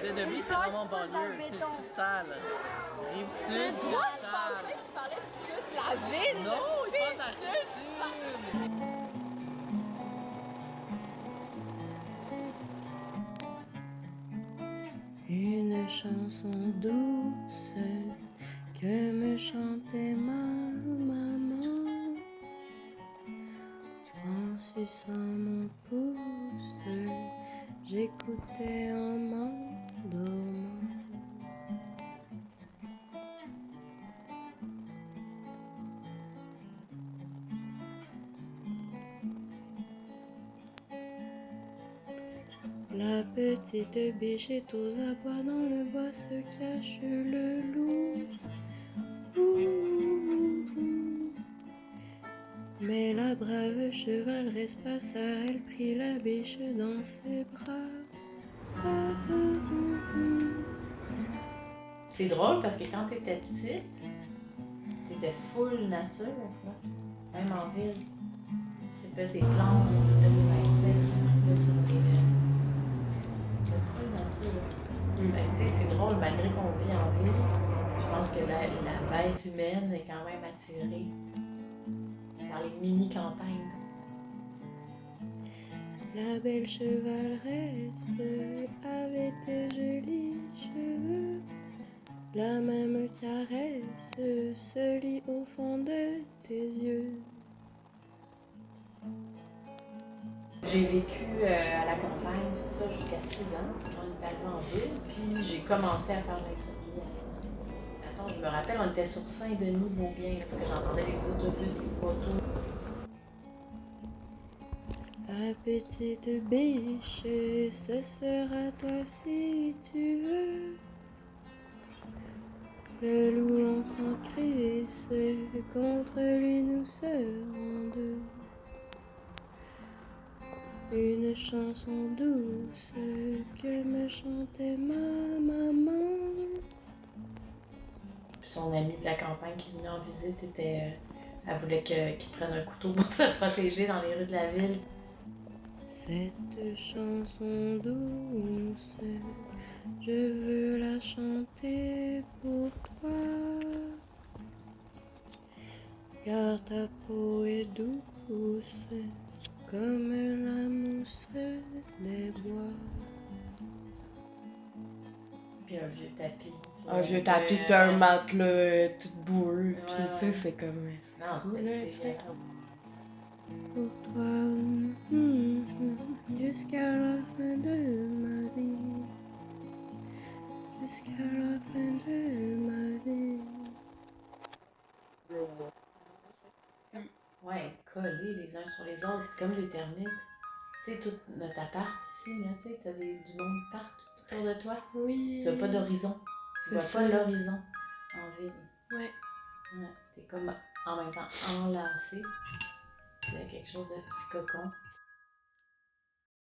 Demi, c'est vraiment banlieue. C'est sale. Rive-Sud, c'est Moi, je sale. pensais que tu parlais du sud de la ville. Non, il c'est parle de la Rive-Sud. Une chanson douce que me chantait ma maman en suçant mon pouce, j'écoutais en m'endormant. La petite biche est aux abois, dans le bois se cache le loup. Mais la brave chevaleresse passa, elle prit la biche dans ses bras. C'est drôle parce que quand t'étais petite, t'étais full nature, là. Même en ville. Tu fais ses plantes, tu fais ses insectes, tu fais sur les T'étais full nature. Fait que, tu sais, c'est drôle, malgré qu'on vit en ville, je pense que la bête humaine est quand même attirée par les mini-campagnes. La belle chevaleresse avait tes jolis cheveux. La même caresse se lit au fond de tes yeux. J'ai vécu à la campagne, c'est ça, jusqu'à 6 ans. On est arrivé en ville, puis j'ai commencé à faire l'insomnie à 6 ans. De toute façon, je me rappelle, on était sur Saint-Denis, Beaubien, que j'entendais les autobus, les poteaux. La petite biche, ce sera toi si tu veux. Le loup on s'en crisse, contre lui nous serons deux. Une chanson douce que me chantait ma maman. Puis son amie de la campagne qui venait en visite était. Elle voulait qu'il prenne un couteau pour se protéger dans les rues de la ville. Cette chanson douce, je veux la chanter pour toi. Car ta peau est douce comme la mousse des bois. Puis un vieux tapis. Un vieux tapis puis un matelas tout boueux. Puis Ouais, ça, ouais. c'est comme... Non, c'était dégueulasse. Pour toi, jusqu'à la fin de ma vie. Jusqu'à la fin de ma vie. Ouais, collés les uns sur les autres, comme les termites. Tu sais, tout notre appart ici, là, tu sais, t'as du monde partout autour de toi. Oui. Tu vois pas d'horizon. Tu vois C'est pas ça. l'horizon en ville. Ouais. Ouais, t'es comme en même temps enlacé. C'est quelque chose de petit cocon.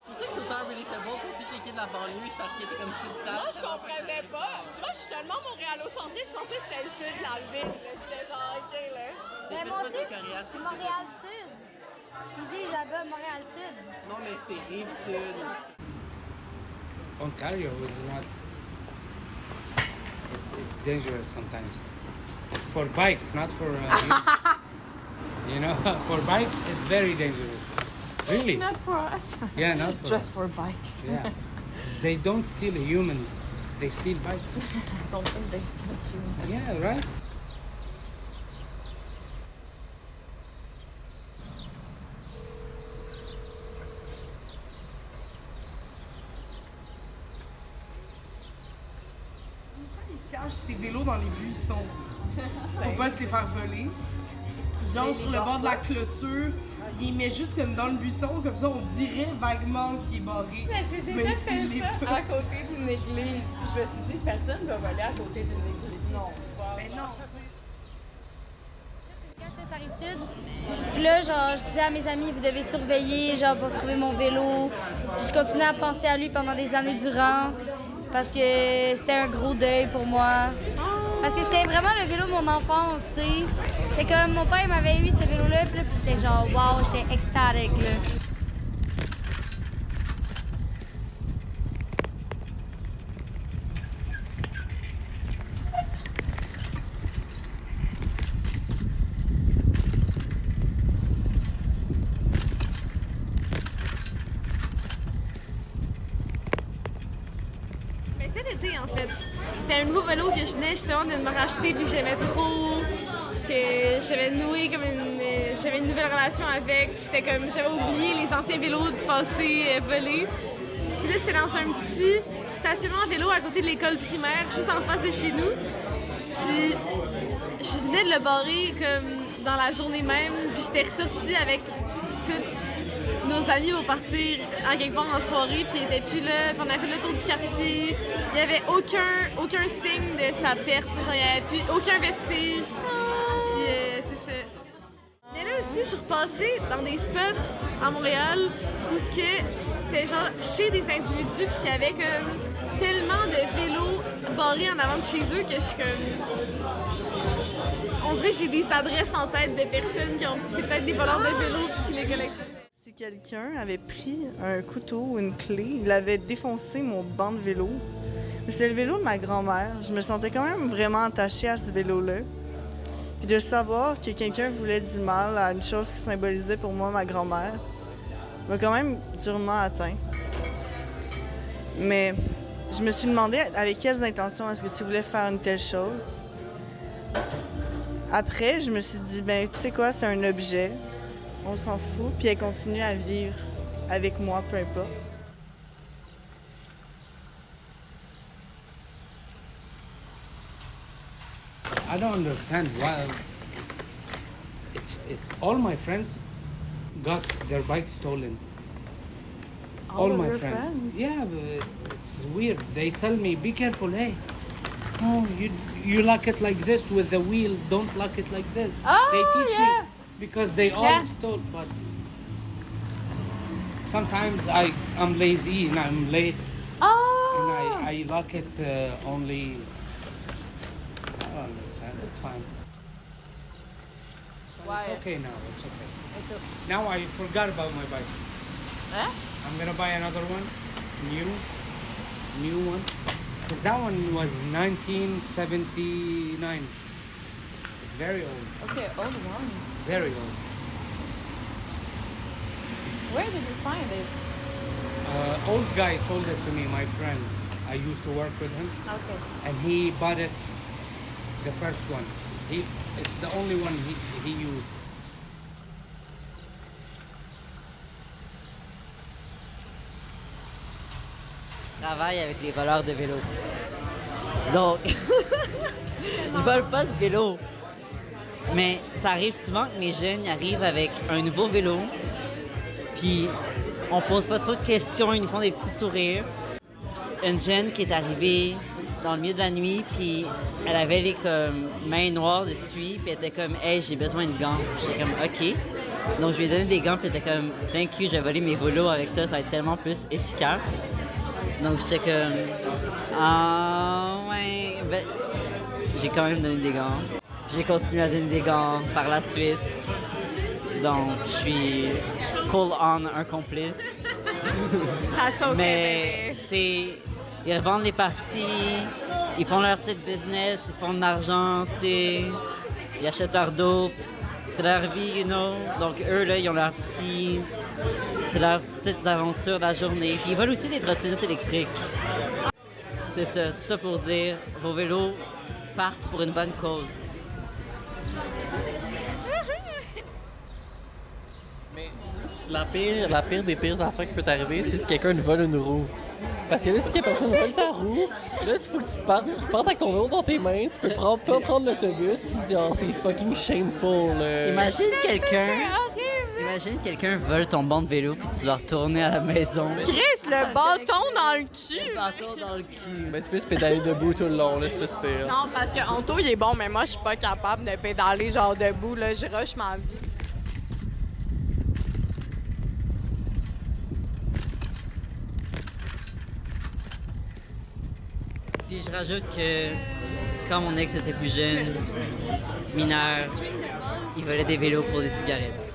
C'est pour ça que c'est autant relatable pour toutes les kids de la banlieue, c'est parce qu'il était comme sud sale. Moi, je comprenais pas. Tu vois, je suis tellement montréalo-centrée, je pensais que c'était le sud de la ville. Là. J'étais genre, OK, là. Mais moi aussi, c'est Montréal-Sud. Ils disent là-bas Montréal-Sud. Non, mais c'est Rive-Sud. Ontario is not. It's dangerous sometimes. For bikes, not for. You know, for bikes, it's very dangerous. Really? Not for us. Yeah, not for Just us. for bikes. Yeah. They don't steal humans. They steal bikes. Don't think they steal you. Yeah, right? Il cache ses vélos dans les buissons pour pas se les faire voler. Genre sur le bord de la clôture, il met juste comme dans le buisson, comme ça on dirait vaguement qu'il est barré. Mais j'ai déjà Même fait s'il est ça pas. à côté d'une église. Puis je me suis dit, personne va voler à côté d'une église. Non. Mais non. Quand j'étais sur la Rive-Sud, puis là, genre, je disais à mes amis, vous devez surveiller, genre, pour trouver mon vélo. Puis je continuais à penser à lui pendant des années durant, parce que c'était un gros deuil pour moi. Parce que c'était vraiment le vélo de mon enfance, tu sais. C'est comme, mon père m'avait eu ce vélo-là, puis j'étais genre, wow, j'étais extatique, là. été en fait. C'était un nouveau vélo que je venais justement de me racheter puis que j'aimais trop, que j'avais noué comme j'avais une nouvelle relation avec. Puis j'étais comme, j'avais oublié les anciens vélos du passé volés. Puis là, c'était dans un petit stationnement à vélo à côté de l'école primaire, juste en face de chez nous. Puis je venais de le barrer comme dans la journée même, puis j'étais ressortie avec tous nos amis pour partir à quelque part en soirée, puis ils étaient plus là, puis on a fait le tour du quartier. Il n'y avait aucun signe de sa perte, genre il n'y avait plus aucun vestige. Puis c'est ça. Mais là aussi, je suis repassée dans des spots à Montréal où c'était genre chez des individus, puis qu'il y avait comme tellement de vélos barrés en avant de chez eux que je suis comme... On dirait que j'ai des adresses en tête de personnes qui ont... C'est peut-être des voleurs de vélos puis qui les collectionnent. Si quelqu'un avait pris un couteau ou une clé, il avait défoncé mon banc de vélo. C'était le vélo de ma grand-mère. Je me sentais quand même vraiment attachée à ce vélo-là. Puis de savoir que quelqu'un voulait du mal à une chose qui symbolisait pour moi ma grand-mère m'a quand même durement atteint. Mais je me suis demandé avec quelles intentions est-ce que tu voulais faire une telle chose. Après, je me suis dit, ben tu sais quoi, c'est un objet, on s'en fout, puis elle continue à vivre avec moi, peu importe. I don't understand why. It's all my friends got their bikes stolen. All my friends. Yeah, but it's weird. They tell me, be careful, hey. Oh, you lock it like this with the wheel. Don't lock it like this. Oh, they teach yeah. me because they all stole. But sometimes I'm lazy and I'm late, and I lock it only. I don't understand. It's fine. Why? It's okay now. It's okay. Now I forgot about my bike. Huh? I'm gonna buy another one, new one. Because that one was 1979. It's very old. Okay, old one. Very old. Where did you find it? Old guy sold it to me, my friend. I used to work with him. Okay. And he bought it, the first one. It's the only one he used. Je travaille avec les voleurs de vélos. Donc, ils volent pas de vélo. Mais ça arrive souvent que mes jeunes arrivent avec un nouveau vélo, puis on pose pas trop de questions, ils nous font des petits sourires. Une jeune qui est arrivée dans le milieu de la nuit, puis elle avait les comme, mains noires de suie, puis elle était comme « Hey, j'ai besoin de gants ». J'étais comme « OK ». Donc je lui ai donné des gants, puis elle était comme « Thank you, j'ai volé mes vélos avec ça, ça va être tellement plus efficace ». Donc j'étais comme « Ah, ouais, ben... » J'ai quand même donné des gants. J'ai continué à donner des gants par la suite. Donc je suis full on un complice. That's okay, Mais, baby. tu sais, ils revendent les parties, ils font leur petit business, ils font de l'argent, tu sais, ils achètent leur dope, c'est leur vie, you know. Donc eux, là, ils ont leur petit... C'est leur petite aventure de la journée. Puis ils veulent aussi des trottinettes électriques. C'est ça, tout ça pour dire, vos vélos partent pour une bonne cause. Mais la pire des pires affaires qui peut t'arriver, c'est si quelqu'un nous vole une roue. Parce que là, si personne vole ta roue, là, il faut que tu partes avec ton vélo dans tes mains, tu peux pas prendre l'autobus, puis tu dis, oh, c'est fucking shameful. Imagine quelqu'un vole ton banc de vélo puis tu dois retourner à la maison. Chris, le bâton dans le cul! Le bâton dans le cul. Ben, tu peux se pédaler debout tout le long, là, c'est pas super. Non, parce que Anto, il est bon, mais moi, je suis pas capable de pédaler genre debout, là. Je rush ma vie. Puis je rajoute que quand mon ex était plus jeune, mineur, il volait des vélos pour des cigarettes.